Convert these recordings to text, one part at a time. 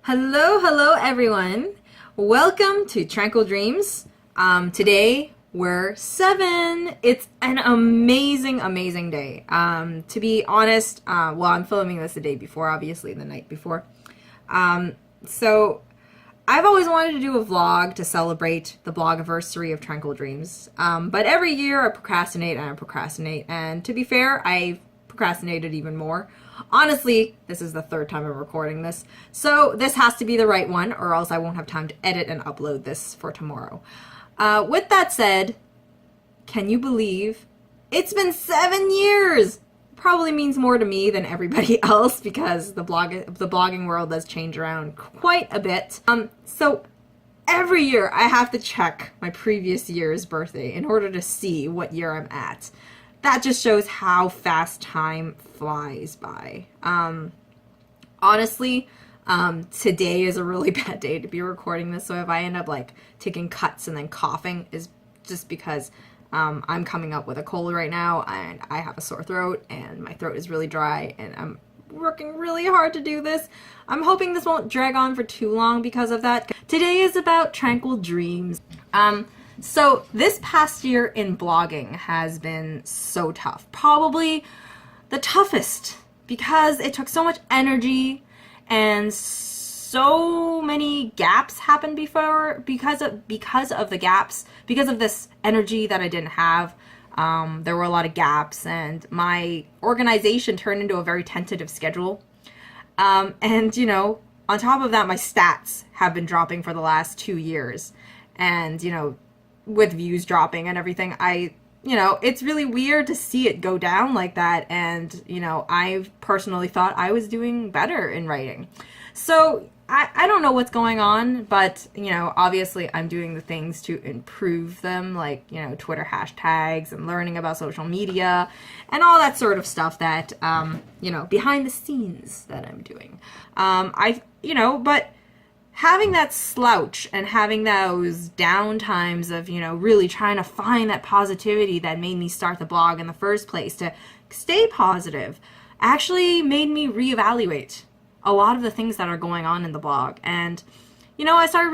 Hello everyone. Welcome to Tranquil Dreams. Today we're 7. It's an amazing day. To be honest, I'm filming this the day before, obviously the night before. So I've always wanted to do a vlog to celebrate the blogiversary of Tranquil Dreams. But every year I procrastinate, and to be fair, I've procrastinated even more. Honestly, this is the 3rd time I'm recording this, so this has to be the right one, or else I won't have time to edit and upload this for tomorrow. With that said, can you believe it's been 7 years? Probably means more to me than everybody else because the blogging world does change around quite a bit. So every year I have to check my previous year's birthday in order to see what year I'm at. That just shows how fast time flies by. Honestly, today is a really bad day to be recording this, so if I end up like taking cuts and then coughing is just because I'm coming up with a cold right now and I have a sore throat and my throat is really dry and I'm working really hard to do this. I'm hoping this won't drag on for too long because of that. Today is about Tranquil Dreams. So this past year in blogging has been so tough. Probably the toughest because it took so much energy and so many gaps happened before because of the gaps, because of this energy that I didn't have. There were a lot of gaps and my organization turned into a very tentative schedule. And you know, on top of that, my stats have been dropping for the last 2 years. And you know, with views dropping and everything, it's really weird to see it go down like that. And, you know, I personally thought I was doing better in writing. So I don't know what's going on, but, you know, obviously I'm doing the things to improve them, like, you know, Twitter hashtags and learning about social media and all that sort of stuff that, behind the scenes that I'm doing. But having that slouch and having those down times of, really trying to find that positivity that made me start the blog in the first place to stay positive actually made me reevaluate a lot of the things that are going on in the blog. And, I started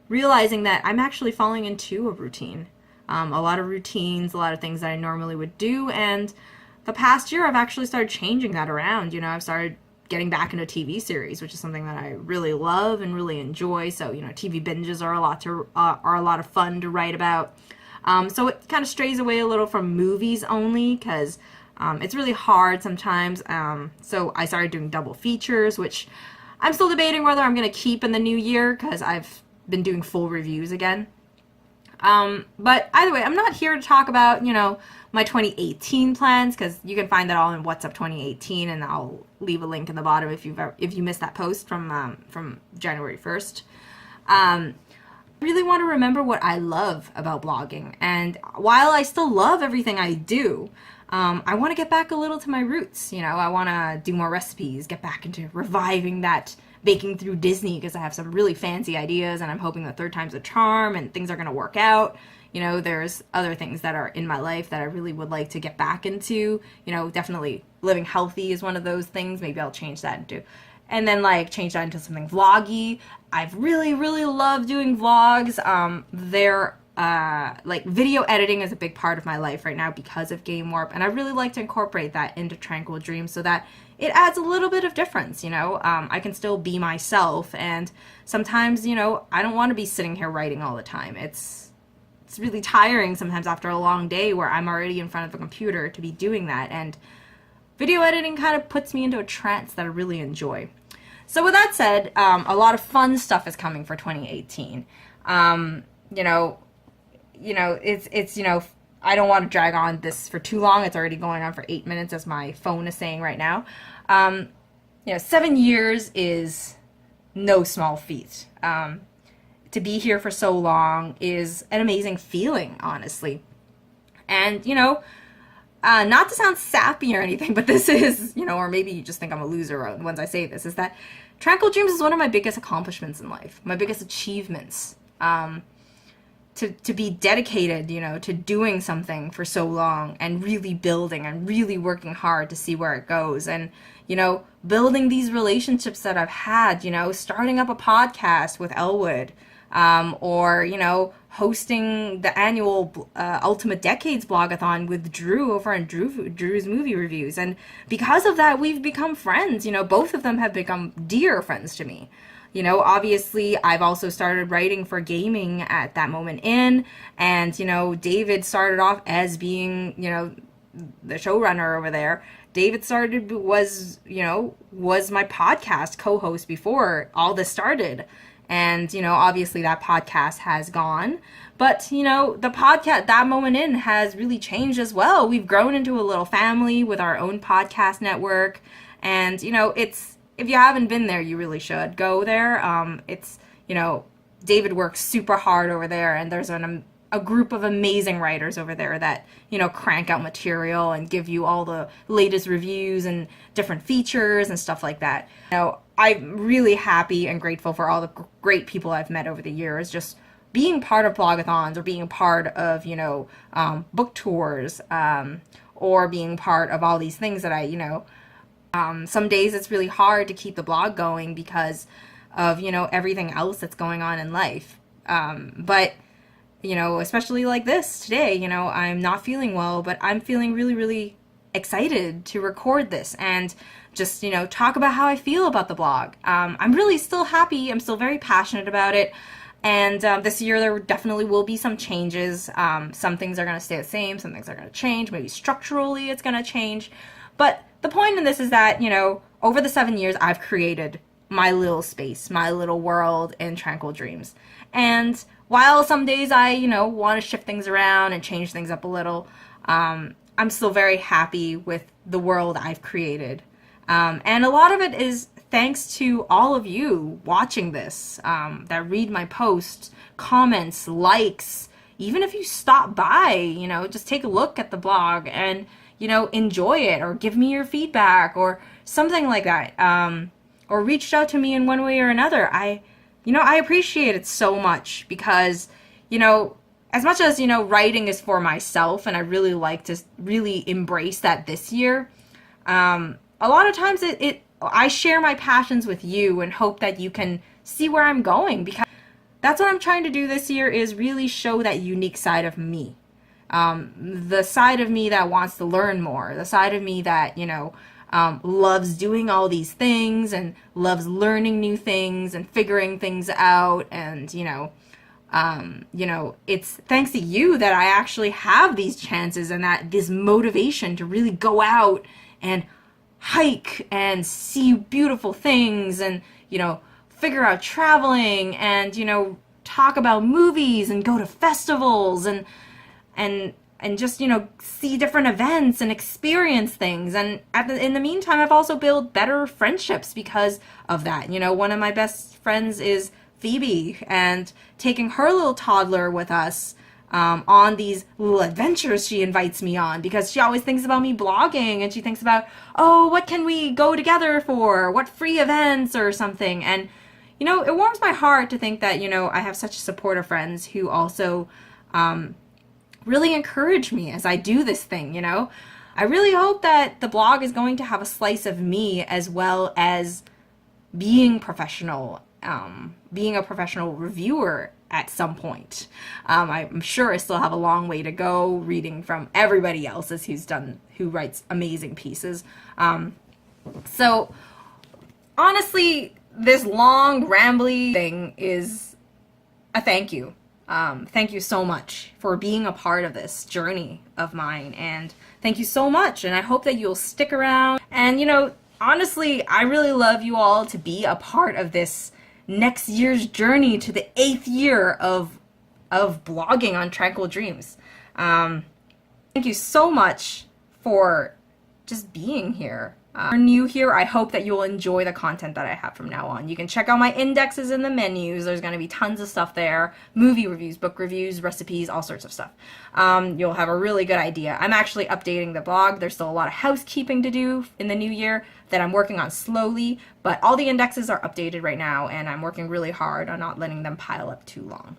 realizing that I'm actually falling into a routine. A lot of routines, a lot of things that I normally would do. And the past year I've actually started changing that around. I've started getting back into TV series, which is something that I really love and really enjoy. So, TV binges are a lot of fun to write about. So it kind of strays away a little from movies only because it's really hard sometimes. So I started doing double features, which I'm still debating whether I'm going to keep in the new year because I've been doing full reviews again. But either way, I'm not here to talk about, my 2018 plans because you can find that all in What's Up 2018, and I'll leave a link in the bottom if you missed that post from January 1st. I really want to remember what I love about blogging, and while I still love everything I do, I want to get back a little to my roots. I want to do more recipes, get back into reviving that baking through Disney because I have some really fancy ideas and I'm hoping the 3rd time's a charm and things are going to work out. There's other things that are in my life that I really would like to get back into. Definitely living healthy is one of those things. Maybe I'll change that into something vloggy. I've really loved doing vlogs. Video editing is a big part of my life right now because of Game Warp, and I really like to incorporate that into Tranquil Dreams so that it adds a little bit of difference. I can still be myself, and sometimes, I don't want to be sitting here writing all the time. It's really tiring sometimes after a long day where I'm already in front of a computer to be doing that, and video editing kind of puts me into a trance that I really enjoy. So with that said, a lot of fun stuff is coming for 2018. I don't want to drag on this for too long. It's already going on for 8 minutes, as my phone is saying right now. 7 years is no small feat. To be here for so long is an amazing feeling, honestly. And, not to sound sappy or anything, but this is, or maybe you just think I'm a loser once I say this, is that Tranquil Dreams is one of my biggest accomplishments in life, my biggest achievements. to be dedicated, to doing something for so long and really building and really working hard to see where it goes. And, building these relationships that I've had, starting up a podcast with Elwood, or, hosting the annual Ultimate Decades blogathon with Drew over on Drew's Movie Reviews. And because of that, we've become friends. Both of them have become dear friends to me. Obviously, I've also started writing for gaming at that moment and, David started off as being, the showrunner over there. David was my podcast co-host before all this started. And, obviously that podcast has gone. But, the podcast, that moment has really changed as well. We've grown into a little family with our own podcast network. And, if you haven't been there, you really should go there. David works super hard over there, and there's a group of amazing writers over there that, crank out material and give you all the latest reviews and different features and stuff like that. I'm really happy and grateful for all the great people I've met over the years, just being part of blogathons or being part of, book tours, or being part of all these things that some days it's really hard to keep the blog going because of, everything else that's going on in life. But, especially like this today, I'm not feeling well, but I'm feeling really, really excited to record this and just, talk about how I feel about the blog. I'm really still happy. I'm still very passionate about it. And this year there definitely will be some changes. Some things are going to stay the same. Some things are going to change. Maybe structurally it's going to change. But the point in this is that, over the 7 years, I've created my little space, my little world in Tranquil Dreams. And while some days I, want to shift things around and change things up a little, I'm still very happy with the world I've created. And a lot of it is thanks to all of you watching this, that read my posts, comments, likes, even if you stop by, just take a look at the blog and, enjoy it or give me your feedback or something like that, or reached out to me in one way or another. I appreciate it so much because, as much as, writing is for myself and I really like to really embrace that this year, a lot of times I share my passions with you and hope that you can see where I'm going, because that's what I'm trying to do this year, is really show that unique side of me. The side of me that wants to learn more, the side of me that, loves doing all these things and loves learning new things and figuring things out. And, it's thanks to you that I actually have these chances and that this motivation to really go out and hike and see beautiful things and, figure out traveling and, talk about movies and go to festivals and just, see different events and experience things. And in the meantime, I've also built better friendships because of that. One of my best friends is Phoebe, and taking her little toddler with us on these little adventures she invites me on, because she always thinks about me blogging and she thinks about, oh, what can we go together for? What free events or something? And, it warms my heart to think that, I have such supportive friends who also really encourage me as I do this thing, I really hope that the blog is going to have a slice of me as well as being professional, being a professional reviewer at some point. I'm sure I still have a long way to go reading from everybody else's who writes amazing pieces. So honestly, this long rambly thing is a thank you. Thank you so much for being a part of this journey of mine, and thank you so much, and I hope that you'll stick around. And honestly, I really love you all to be a part of this next year's journey to the 8th year of blogging on Tranquil Dreams. Thank you so much for just being here. If you're new here, I hope that you'll enjoy the content that I have from now on. You can check out my indexes in the menus. There's going to be tons of stuff there. Movie reviews, book reviews, recipes, all sorts of stuff. You'll have a really good idea. I'm actually updating the blog. There's still a lot of housekeeping to do in the new year that I'm working on slowly, but all the indexes are updated right now, and I'm working really hard on not letting them pile up too long.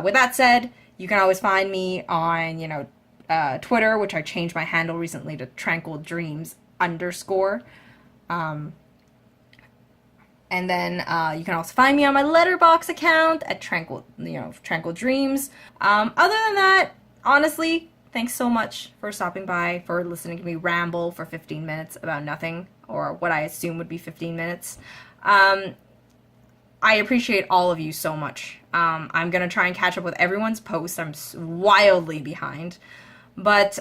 With that said, you can always find me on, Twitter, which I changed my handle recently to Tranquil Dreams _. And then you can also find me on my Letterboxd account at Tranquil Dreams. Other than that, honestly, thanks so much for stopping by, for listening to me ramble for 15 minutes about nothing, or what I assume would be 15 minutes. I appreciate all of you so much. I'm going to try and catch up with everyone's posts. I'm wildly behind. But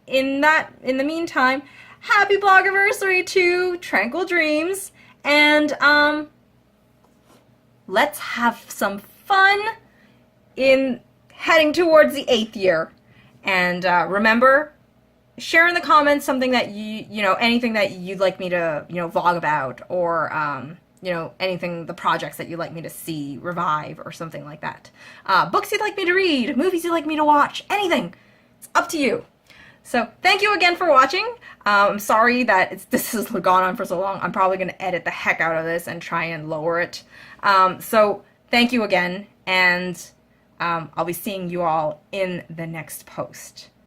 in the meantime, happy Blogiversary to Tranquil Dreams. And let's have some fun in heading towards the 8th year. And remember, share in the comments something that anything that you'd like me to, vlog about, or, anything, the projects that you'd like me to see, revive, or something like that. Books you'd like me to read, movies you'd like me to watch, anything. It's up to you. So thank you again for watching. I'm sorry that this has gone on for so long. I'm probably going to edit the heck out of this and try and lower it. So thank you again, and I'll be seeing you all in the next post.